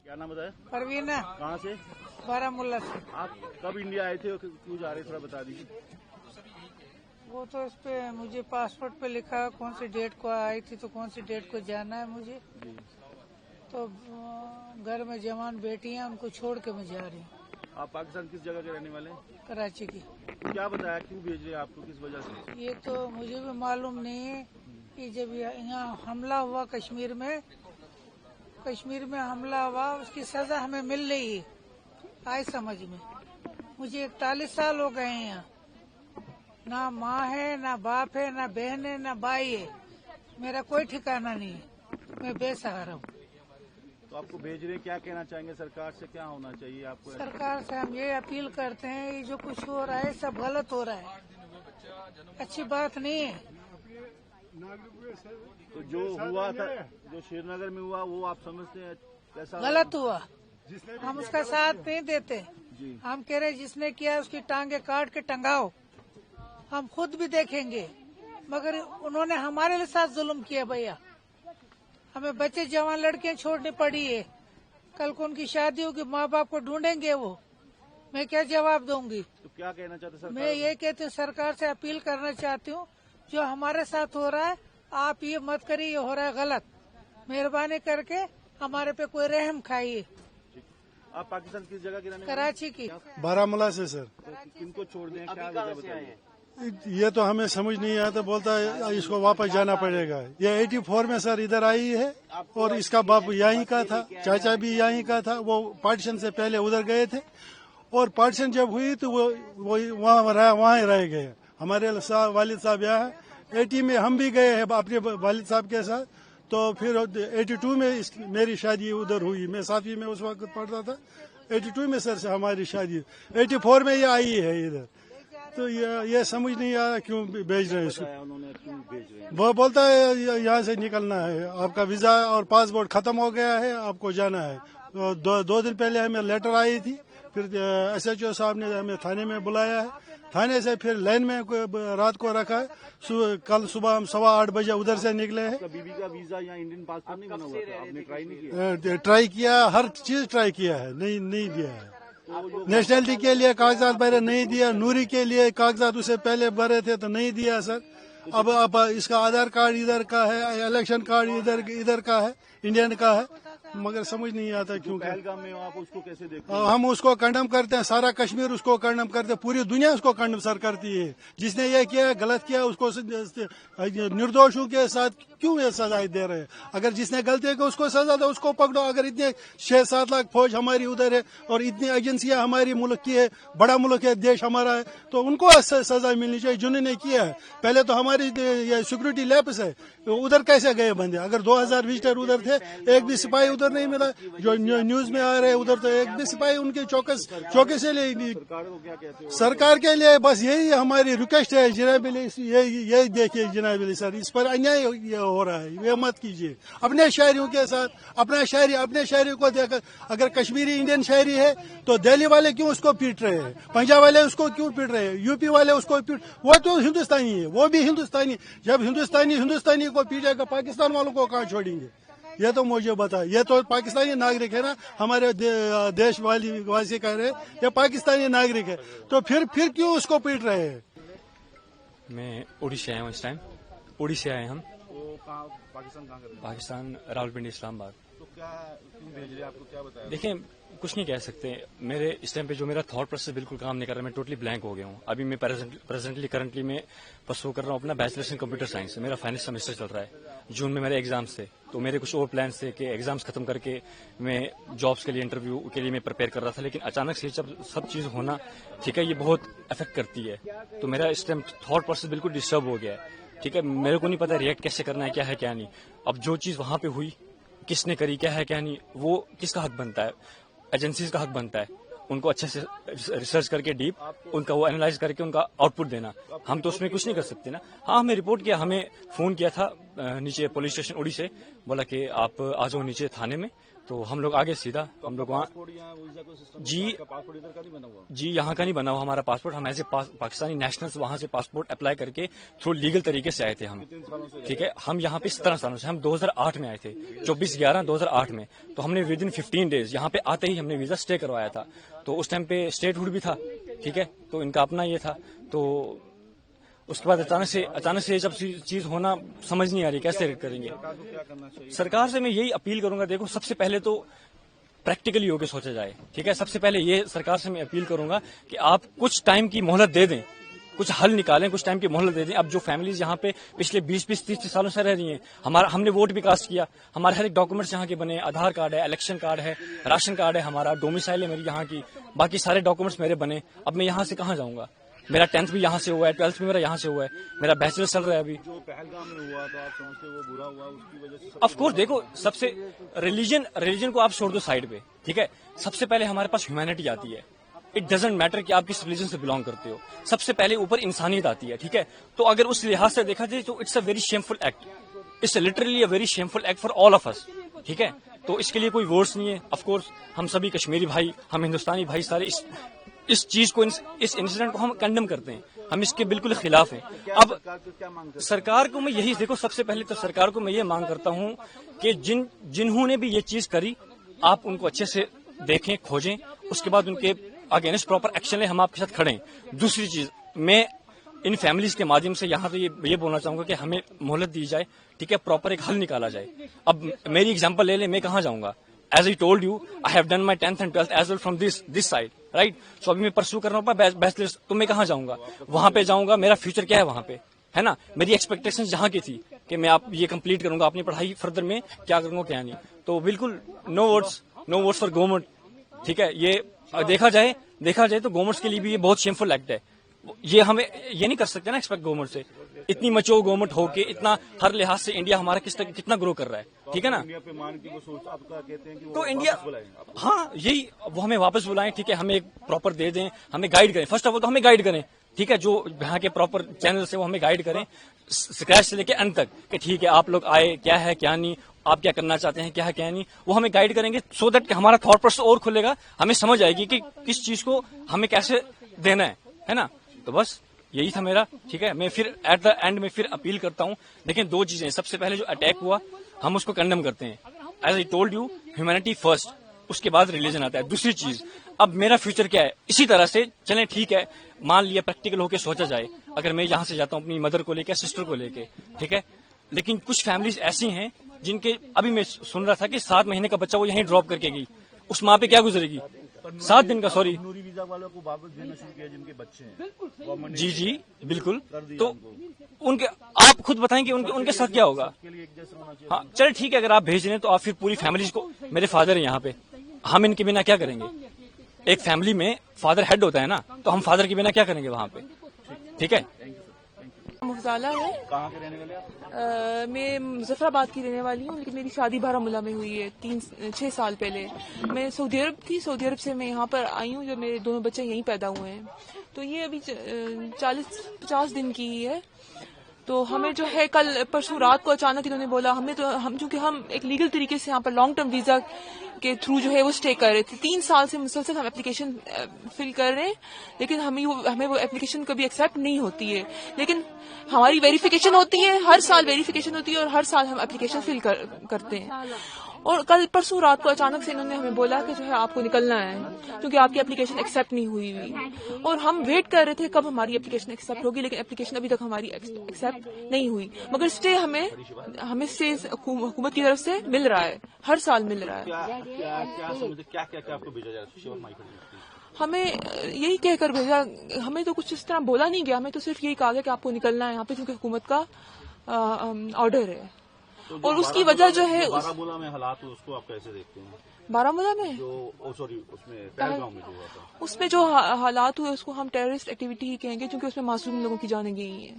क्या नाम बताया? परवीना, कहाँ से? बारामूला से। आप कब इंडिया आए थे और क्यों जा रहे थे, थोड़ा बता दीजिए। वो तो इस पे मुझे पासपोर्ट पे लिखा है कौन सी डेट को आई थी, तो कौन सी डेट को जाना है मुझे। जी। तो घर में जवान बेटी हैं, उनको छोड़ के मैं जा रही हूँ। आप पाकिस्तान किस जगह के रहने वाले हैं? कराची की। क्या बताया, क्यों भेज रहे हैं आपको, किस वजह से? ये तो मुझे भी मालूम नहीं है कि जब यहाँ हमला हुआ कश्मीर में हमला हुआ, उसकी सजा हमें मिल रही है। आए समझ में, मुझे 41 साल हो गए हैं यहाँ। ना माँ है, ना बाप है, ना बहन है, ना भाई है। मेरा कोई ठिकाना नहीं है, मैं बेसहारा हूँ। तो आपको भेज रहे हैं, क्या कहना चाहेंगे सरकार से, क्या होना चाहिए आपको? सरकार से हम ये अपील करते हैं, ये जो कुछ हो रहा है सब गलत हो रहा है, अच्छी बात नहीं है। तो जो हुआ था, जो श्रीनगर में हुआ, वो आप समझते हैं कैसा? गलत हुआ, हम उसका साथ नहीं देते। जी। हम कह रहे जिसने किया उसकी टांगे काट के टंगाओ, हम खुद भी देखेंगे। मगर उन्होंने हमारे साथ जुल्म किया भैया। हमें बच्चे जवान लड़कियां छोड़नी पड़ी है। कल को उनकी शादी होगी, माँ बाप को ढूंढेंगे वो, मैं क्या जवाब दूंगी? तो क्या कहना चाहते सरकार? मैं ये कहती हूँ, सरकार से अपील करना चाहती हूँ, जो हमारे साथ हो रहा है आप ये मत करिए, ये हो रहा है गलत। मेहरबानी करके हमारे पे कोई रहम खाइए। आप पाकिस्तान किस जगह के रहने वाले? कराची की। बारामूला से सर। तो किनको छोड़ दें, क्या वजह बताइए? ये तो हमें समझ नहीं आता, बोलता है इसको वापस जाना पड़ेगा। ये 84 में सर इधर आई है और इसका बाप यहीं का था, चाचा भी यहीं का था। वो पार्टीशन से पहले उधर गए थे और पार्टीशन जब हुई तो वो वहाँ ही रह गए। हमारे वालिद साहब यहाँ है। 80 में हम भी गए हैं अपने वालिद साहब के साथ। तो फिर 82 में मेरी शादी उधर हुई। मैं 7वीं में उस वक्त पढ़ता था। 82 में सर से हमारी शादी, 84 में ये आई है इधर। तो ये समझ नहीं आ रहा क्यों भेज रहे हैं इसको। उन्होंने क्यों भेज रहे हैं? वो बोलता है यहाँ से निकलना है, आपका वीजा और पासपोर्ट खत्म हो गया है, आपको जाना है। दो दिन पहले हमें लेटर आई थी, फिर SHO साहब ने हमें थाने में बुलाया है। थाने से फिर लाइन में रात को रखा है। कल सुबह हम 8:15 बजे उधर से निकले हैं। बीबी का वीजा या इंडियन पासपोर्ट नहीं बना हुआ था, आपने ट्राई नहीं किया? ट्राई किया, हर चीज ट्राई किया है, नहीं दिया है। नेशनलिटी के लिए कागजात भरे, नहीं दिया। नूरी के लिए कागजात उसे पहले भरे थे तो नहीं दिया सर। अब इसका आधार कार्ड इधर का है, इलेक्शन कार्ड इधर का है, इंडियन का है, मगर समझ नहीं आता क्यों। पहलगाम में आप उसको कैसे देखते हैं? हम उसको कंडम करते हैं, सारा कश्मीर उसको कंडम करते हैं, पूरी दुनिया उसको कंडम सर करती है। जिसने ये किया, गलत किया, उसको निर्दोषों के साथ क्यों ये सजा दे रहे हैं? अगर जिसने गलती की उसको सजा दो, उसको पकड़ो। अगर इतने 6-7 लाख फौज हमारी उधर है और इतनी एजेंसियां हमारी मुल्क की है, बड़ा मुल्क है, देश हमारा है, तो उनको सजा मिलनी चाहिए जिन्होंने किया है। पहले तो हमारी ये सिक्योरिटी लैब्स है, उधर कैसे गए बंदे? अगर 2000 विजिटर उधर थे, एक भी सिपाही उधर नहीं मिला। जो न्यूज में आ रहे उधर तो एक भी सिपाही उनके चौके से ले। सरकार को क्या कहते हो? सरकार के लिए बस यही हमारी रिक्वेस्ट है जनाब अली, यही देखिए जनाब अली सर, इस पर अन्याय हो रहा है, ये मत कीजिए। अपने शहरियों के साथ अपने शहरी को देखकर, अगर कश्मीरी इंडियन शहरी है तो दिल्ली वाले क्यों उसको पीट रहे हैं, पंजाब वाले उसको क्यों पीट रहे हैं, यूपी वाले उसको पीट, वो तो हिंदुस्तानी है, वो भी हिंदुस्तानी। जब हिंदुस्तानी को पीटेगा, पाकिस्तान वालों को कहाँ छोड़ेंगे? ये तो मुझे बता, ये तो पाकिस्तानी नागरिक है ना, हमारे देश वासी कह रहे हैं ये पाकिस्तानी नागरिक है, तो फिर क्यों उसको पीट रहे हैं? मैं ओडिशा आया हूँ इस टाइम, ओडिशा आए हम। तो पाकिस्तान कहाँ कर रहे हैं? पाकिस्तान रावलपिंडी इस्लामाबाद। तो क्या क्यों भेज रहे हैं, आपको क्या बताया? देखिए, कुछ नहीं कह सकते। मेरे इस टाइम पे जो मेरा थॉट प्रोसेस बिल्कुल काम नहीं कर रहा, मैं टोटली ब्लैंक हो गया हूँ। अभी मैं करंटली मैं परसू कर रहा हूँ अपना बैचलर्स इन कंप्यूटर साइंस। मेरा फाइनल सेमेस्टर चल रहा है। जून में मेरे एग्जाम्स थे, तो मेरे कुछ और प्लान्स थे कि एग्जाम्स खत्म करके मैं जॉब्स के लिए, इंटरव्यू के लिए मैं प्रिपेयर कर रहा था। लेकिन अचानक से जब सब चीज होना, ठीक है, ये बहुत अफेक्ट करती है। तो मेरा इस टाइम थॉट प्रोसेस बिल्कुल डिस्टर्ब हो गया है। ठीक है, मेरे को नहीं पता रिएक्ट कैसे करना है, क्या है क्या नहीं। अब जो चीज वहां पे हुई, किसने करी, क्या है क्या नहीं, वो किसका हक बनता है? एजेंसीज का हक बनता है उनको अच्छे से रिसर्च करके डीप उनका वो एनालाइज करके उनका आउटपुट देना। हम तो उसमें कुछ नहीं कर सकते ना। हाँ, हमें रिपोर्ट किया, हमें फोन किया था नीचे पुलिस स्टेशन उड़ी से, बोला कि आप आ जाओ नीचे थाने में। تو ہم لوگ آگے سیدھا ہم لوگ وہاں جی یہاں کا نہیں بنا ہوا ہمارا پاسپورٹ. ہم ایز اے پاکستانی نیشنل وہاں سے پاسپورٹ اپلائی کر کے تھرو لیگل طریقے سے آئے تھے ہم. ٹھیک ہے, ہم یہاں پہ 17 سالوں سے, ہم 2008 میں آئے تھے, 24/11/2008 میں. تو ہم نے ود ان 15 days یہاں پہ آتے ہی ہم نے ویزا اسٹے کروایا تھا. تو اس ٹائم پہ اسٹیٹ ہوڈ بھی تھا. ٹھیک ہے, تو ان کا اپنا یہ تھا. تو اس کے بعد اچانک سے جب چیز ہونا سمجھ نہیں آ رہی کیسے کریں گے. سرکار سے میں یہی اپیل کروں گا, دیکھو سب سے پہلے تو پریکٹیکلی ہو کے سوچا جائے. ٹھیک ہے, سب سے پہلے یہ سرکار سے میں اپیل کروں گا کہ آپ کچھ ٹائم کی مہلت دے دیں, کچھ حل نکالیں, کچھ ٹائم کی مہلت دے دیں. اب جو فیملیز یہاں پہ پچھلے 20-30 سالوں سے رہ رہی ہیں, ہم نے ووٹ بھی کاسٹ کیا, ہمارے ہر ایک ڈاکومنٹس یہاں کے بنے, آدھار کارڈ ہے, الیکشن کارڈ ہے, راشن کارڈ ہے, ہمارا ڈومیسائل ہے میری یہاں کی, باقی سارے ڈاکومنٹس میرے بنے. اب میں یہاں سے کہاں جاؤں گا؟ میرا 10th بھی یہاں سے ہوا ہے, 12th بھی میرا یہاں سے ہوا ہے, میرا بیچلر چل رہا ہے ابھی. جو پہلگام میں ہوا تو آپ سمجھتے وہ برا ہوا, اس کی وجہ سے آف کورس دیکھو سب سے ریلیجن کو آپ چھوڑ دو سائڈ پہ. ٹھیک ہے, سب سے پہلے ہمارے پاس ہیومینٹی آتی ہے. اٹ ڈزنٹ میٹر کہ آپ کس ریلیجن سے بلانگ کرتے ہو, سب سے پہلے اوپر انسانیت آتی ہے. ٹھیک ہے, تو اگر اس لحاظ سے دیکھا جائے تو it's a very shameful act, it's a literally a very shameful act for all of us. ٹھیک ہے, تو اس کے لیے کوئی ورڈس نہیں ہے. آف کورس ہم سبھی کشمیری بھائی, ہم ہندوستانی بھائی سارے اس چیز کو, اس انسیڈنٹ کو ہم کنڈم کرتے ہیں, ہم اس کے بالکل خلاف ہیں. اب سرکار کو میں یہی دیکھو, سب سے پہلے تو سرکار کو میں یہ مانگ کرتا ہوں کہ جنہوں نے بھی یہ چیز کری, آپ ان کو اچھے سے دیکھیں, کھوجیں, اس کے بعد ان کے اگینسٹ پراپر ایکشن لیں. ہم آپ کے ساتھ کھڑے ہیں. دوسری چیز, میں ان فیملیز کے مادھیم سے یہاں تو یہ بولنا چاہوں گا کہ ہمیں مہلت دی جائے. ٹھیک ہے, پراپر ایک حل نکالا جائے. اب میری اگزامپل لے لیں, میں کہاں جاؤں گا؟ As I told you, I have done my 10th and 12th as well from this side, right? So ابھی میں پرسو کر رہا ہوں بیچلرس, تو میں کہاں جاؤں گا؟ وہاں پہ جاؤں گا, میرا فیوچر کیا ہے وہاں پہ, ہے نا؟ میری ایکسپیکٹیشن جہاں کی تھی کہ میں آپ یہ کمپلیٹ کروں گا, اپنی پڑھائی فردر میں کیا کروں گا کیا نہیں. تو بالکل نو ووٹس فار گورنمنٹ. ٹھیک ہے, یہ دیکھا جائے تو گورنمنٹس کے لیے بھی یہ بہت شیمفل ایکٹ ہے. یہ ہمیں یہ نہیں کر سکتے نا ایکسپیکٹ گورنمنٹ سے, اتنی مچور گورنمنٹ ہو کے, اتنا ہر لحاظ سے انڈیا ہمارا کتنا گرو کر رہا ہے. ٹھیک ہے نا, تو انڈیا, ہاں یہی, وہ ہمیں واپس بلائیں. ٹھیک ہے, ہمیں ایک پراپر دے دیں, ہمیں گائیڈ کریں. فرسٹ آف آل تو ہمیں گائیڈ کریں. ٹھیک ہے, جو یہاں کے پراپر چینل سے وہ ہمیں گائیڈ کریں اسکریچ سے لے کے اینڈ تک, کہ ٹھیک ہے آپ لوگ آئے, کیا ہے کیا نہیں, آپ کیا کرنا چاہتے ہیں, کیا ہے کیا نہیں, وہ ہمیں گائیڈ کریں گے. سو دیٹ کہ ہمارا تھاٹ پروسیس اور کھلے گا, ہمیں سمجھ آئے گی کہ کس چیز کو ہمیں کیسے دینا ہے نا. تو بس یہی تھا میرا. ٹھیک ہے, میں پھر ایٹ دا اینڈ میں پھر اپیل کرتا ہوں. دیکھیں, دو چیزیں, سب سے پہلے جو اٹیک ہوا ہم اس کو کنڈم کرتے ہیں. As I told you, humanity first, اس کے بعد ریلیجن آتا ہے. دوسری چیز, اب میرا فیوچر کیا ہے, اسی طرح سے چلیں. ٹھیک ہے, مان لیا پریکٹیکل ہو کے سوچا جائے, اگر میں یہاں سے جاتا ہوں اپنی مدر کو لے کے, سسٹر کو لے کے. ٹھیک ہے, لیکن کچھ فیملیز ایسی ہیں جن کے, ابھی میں سن رہا تھا کہ 7 مہینے کا بچہ وہ یہیں ڈراپ کر کے گئی. اس ماں پہ کیا گزرے گی؟ 7 دن کا, سوری. ویزا والوں کو واپس دینا شروع کیا جن کے بچے ہیں. جی بالکل. تو ان کے, آپ خود بتائیں کہ ان کے ساتھ کیا ہوگا. ہاں چلے ٹھیک ہے, اگر آپ بھیج رہے ہیں تو آپ پھر پوری فیملیز کو, میرے فادر ہیں یہاں پہ, ہم ان کے بنا کیا کریں گے؟ ایک فیملی میں فادر ہیڈ ہوتا ہے نا, تو ہم فادر کے بنا کیا کریں گے وہاں پہ. ٹھیک ہے, مفضالہ ہے. کہاں کے رہنے والے آپ؟ میں مظفر آباد کی رہنے والی ہوں, لیکن میری شادی بارہمولہ میں ہوئی ہے 6 سال پہلے. میں سعودی عرب تھی, سعودی عرب سے میں یہاں پر آئی ہوں, جو میرے دونوں بچے یہیں پیدا ہوئے ہیں. تو یہ ابھی 40-50 دن کی ہی ہے. تو ہمیں جو ہے کل پرسوں رات کو اچانک انہوں نے بولا, چونکہ ہم ایک لیگل طریقے سے یہاں پر لانگ ٹرم ویزا کے تھرو جو ہے وہ اسٹے کر رہے تھے. 3 سال سے مسلسل ہم اپلیکیشن فل کر رہے ہیں, لیکن ہمیں وہ اپلیکیشن کبھی ایکسیپٹ نہیں ہوتی ہے. لیکن ہماری ویریفیکیشن ہوتی ہے, ہر سال ویریفیکیشن ہوتی ہے, اور ہر سال ہم اپلیکیشن فل کرتے ہیں. اور کل پرسوں رات کو اچانک سے انہوں نے ہمیں بولا کہ جو ہے آپ کو نکلنا ہے, کیونکہ آپ کی اپلیکیشن ایکسیپٹ نہیں ہوئی. اور ہم ویٹ کر رہے تھے کب ہماری اپلیکیشن ایکسیپٹ ہوگی, لیکن اپلیکیشن ابھی تک ہماری ایکسیپٹ نہیں ہوئی. مگر اسٹے ہمیں اسٹے حکومت کی طرف سے مل رہا ہے, ہر سال مل رہا ہے. ہمیں یہی کہہ کر بھیجا, ہمیں تو کچھ اس طرح بولا نہیں گیا, ہمیں تو صرف یہی کہا گیا کہ آپ کو نکلنا ہے یہاں پہ, کیونکہ حکومت کا آرڈر ہے. اور اس کی وجہ جو ہے, بارہمولہ میں حالات اس کو آپ کیسے دیکھتے ہیں؟ بارہمولہ میں پہلگام میں جو ہوا تھا, اس میں جو حالات ہوئے اس کو ہم ٹیررسٹ ایکٹیویٹی ہی کہیں گے, کیونکہ اس میں معصوم لوگوں کی جانیں گئی ہیں.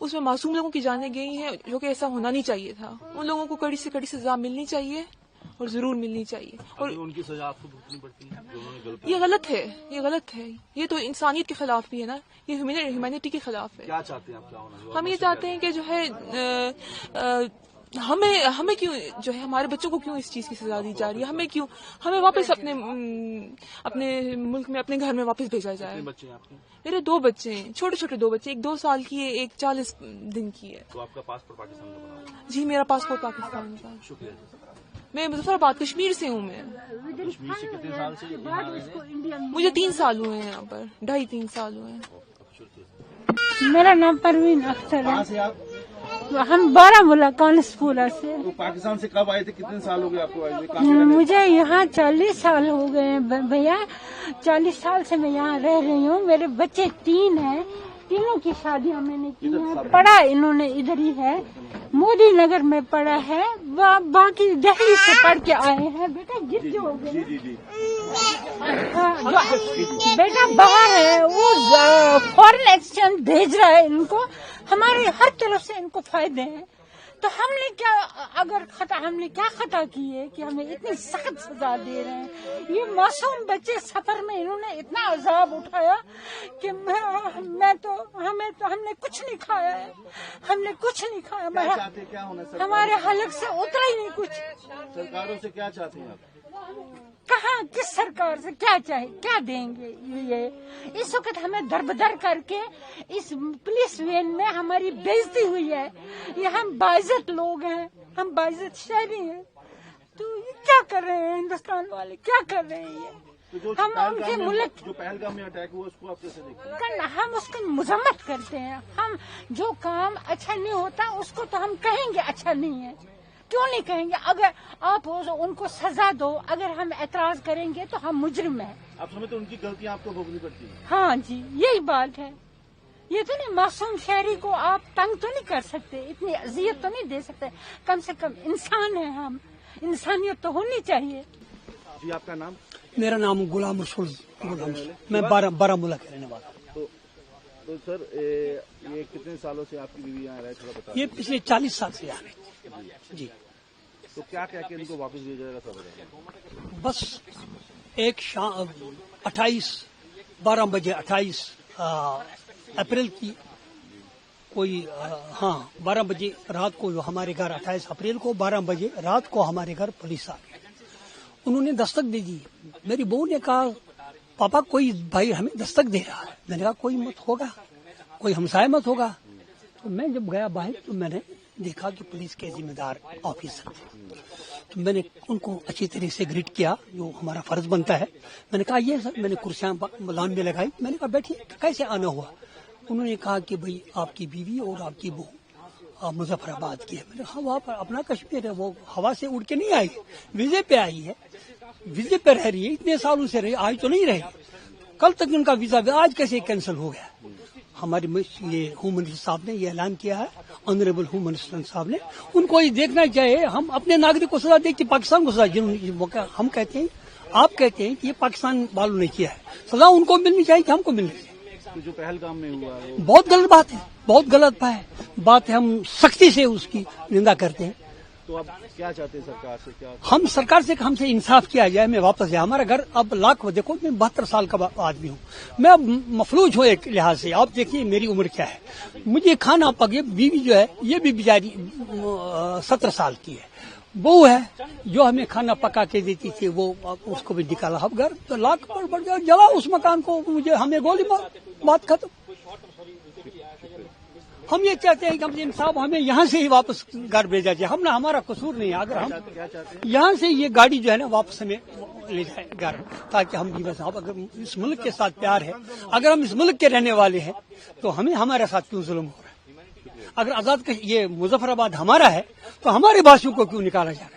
اس میں معصوم لوگوں کی جانیں گئی ہیں, جو کہ ایسا ہونا نہیں چاہیے تھا. ان لوگوں کو کڑی سے کڑی سزا ملنی چاہیے, اور ضرور ملنی چاہیے. اور ان کی سزا آپ کو بھگتنی پڑتی ہے. یہ غلط ہے, یہ غلط ہے. یہ تو انسانیت کے خلاف بھی ہے نا, یہ ہیومینٹی کے خلاف ہے. کیا چاہتے ہیں آپ, کیا ہونا؟ ہم یہ چاہتے ہیں کہ جو ہے हमें क्यों जो है हमारे बच्चों को क्यों इस चीज की सजा दी जा रही है, हमें वापस अपने मुल्क में अपने घर में वापस भेजा जाए। बच्चे हैं आपके? मेरे 2 बच्चे हैं, छोटे छोटे 2 बच्चे, एक 2 साल की है, एक 40 दिन की है। तो आपका पासपोर्ट पाकिस्तान का बना हुआ है? जी मेरा पासपोर्ट पाकिस्तान का। शुक्रिया। मैं मुजफ्फराबाद कश्मीर से हूँ। मैं कश्मीर से कितने साल से यहाँ रह रहे हैं? मुझे 3 साल हुए हैं यहाँ पर, 2.5-3 साल हुए हैं। मेरा नाम परवीन अख्तर कहाँ है। से आप? हम बारामूला कानसपुरा से। तो पाकिस्तान से कब आए थे? कितने साल हो गए आपको आए हुए? कहाँ पे रहने? मुझे यहाँ 40 साल हो गए हैं भैया। 40 साल से मैं यहाँ रह रही हूँ। मेरे बच्चे 3 हैं, तीनों की शादियाँ मैंने की हैं। पढ़ा इन्होंने इधर ही है, मोदी नगर में पढ़ा है, बाकी दिल्ली से पढ़ के आए हैं। बेटा गिर जाओगे। जी जी जी। बेटा बाहर है, वो फॉरेन एक्सचेंज भेज रहा है इनको। हमारे हर तरफ से इनको फायदे हैं। तो हमने क्या खता की है कि हमें इतनी सख्त सजा दे रहे हैं। ये मासूम बच्चे सफर में इन्होंने इतना अजाब उठाया कि हमने कुछ नहीं खाया है, हमने कुछ नहीं खाया। क्या चाहते हैं? क्या होना सरकार? हमारे हलक से उतरा ही नहीं कुछ। सरकारों से क्या चाहते हैं आप? कहाँ किस सरकार से क्या चाहे, क्या देंगे ये। इस वक्त हमें दरबदर करके इस पुलिस वैन में हमारी बेइज्जती हुई है। ये हम बाइज्जत लोग हैं, हम बाइज्जत शहरी हैं। तो ये क्या कर रहे हैं हिंदुस्तान वाले, क्या कर रहे हैं ये? तो जो हम उनके मुल्क जो पहलगाम में अटैक हुआ उसको आप कैसे देखते हैं? हम उसकी मजम्मत करते हैं। हम जो काम अच्छा नहीं होता उसको तो हम कहेंगे अच्छा नहीं है, क्यों नहीं कहेंगे? अगर आप उनको सजा दो, अगर हम एतराज करेंगे तो हम मुजरिम हैं। आप समझते हैं उनकी गलतियां आपको भोगनी पड़ती है? हाँ जी, यही बात है। ये तो नहीं, मासूम शहरी को आप तंग तो नहीं कर सकते, इतनी अजियत तो नहीं दे सकते। कम से कम इंसान है हम, इंसानियत तो होनी चाहिए। जी आपका नाम? मेरा नाम गुलाम रसूल। मैं बारामूला का रहने वाला हूँ। तो सर ये कितने सालों से आपकी बीवी यहाँ रहे, थोड़ा बता? ये पिछले 40 साल से यहाँ रहती जी। तो क्या क्या के इनको वापस भेजा जाएगा सब बताइए। बस एक शाम 12 बजे 28 अप्रैल की कोई 12 बजे रात को जो हमारे घर 28 अप्रैल को 12 बजे रात को हमारे घर पुलिस आ गई। उन्होंने दस्तक दे दी। मेरी बहू ने कहा पापा कोई भाई हमें दस्तक दे रहा है। मैंने कहा कोई मत होगा, कोई हमसाया मत होगा। तो मैं जब गया बाहर तो मैंने देखा कि पुलिस के जिम्मेदार ऑफिसर थे। तो मैंने उनको अच्छी तरह से ग्रीट किया, जो हमारा फर्ज बनता है। मैंने कहा ये सर, मैंने कुर्सियां लाइन में लगाई। मैंने कहा बैठिए, कैसे आना हुआ? उन्होंने कहा कि भाई आपकी बीवी और आपकी बहू मुजफ्फराबाद की है। मैंने कहा वहाँ पर अपना कश्मीर है, वो हवा से उड़ के नहीं आई, वीजे पे आई है, वीजे पे रह रही है, इतने सालों से रही, आज तो नहीं रही। कल तक उनका वीजा आज कैसे कैंसिल हो गया? हमारे ये होम मिनिस्टर साहब ने ये ऐलान किया है, ऑनरेबल होम मिनिस्टर साहब ने। उनको ये देखना चाहिए, हम अपने नागरिक को सजा देते पाकिस्तान को सजा। हम कहते हैं, आप कहते हैं कि ये पाकिस्तान वालों ने किया है, सजा उनको मिलनी चाहिए कि हमको मिलनी चाहिए। तो जो पहलगाम में हुआ वो बहुत गलत बात है, बहुत गलत बात है। हम सख्ती से उसकी निंदा करते हैं। तो आप क्या चाहते हैं सरकार से? क्या हम सरकार से हमसे इंसाफ किया जाए, मैं वापस जाए। हमारा घर अब देखो, मैं 72 साल का आदमी हूँ, मैं अब मफलूज हूँ एक लिहाज से। आप देखिए मेरी उम्र क्या है, मुझे खाना पके। बीवी जो है ये भी बेचारी 17 साल की है। बहू है जो हमें खाना पका के देती थी, वो उसको भी निकाला। अब घर तो लाख पर बढ़ गया, जला उस मकान को, मुझे हमें गोली मार, बात खत्म। हम ये चाहते हैं कि हम इंसाफ, हमें यहाँ से ही वापस घर भेजा जाए। हमने, हमारा कसूर नहीं है। अगर हम यहाँ से ये गाड़ी जो है ना वापस हमें ले जाए घर, ताकि हम भी साहब, अगर इस मुल्क के साथ प्यार है, अगर हम इस मुल्क के रहने वाले हैं, तो हमें हमारे साथ क्यों जुल्म हो रहा है? अगर आजाद ये मुजफ्फराबाद हमारा है तो हमारे वासियों को क्यों निकाला जा रहा है?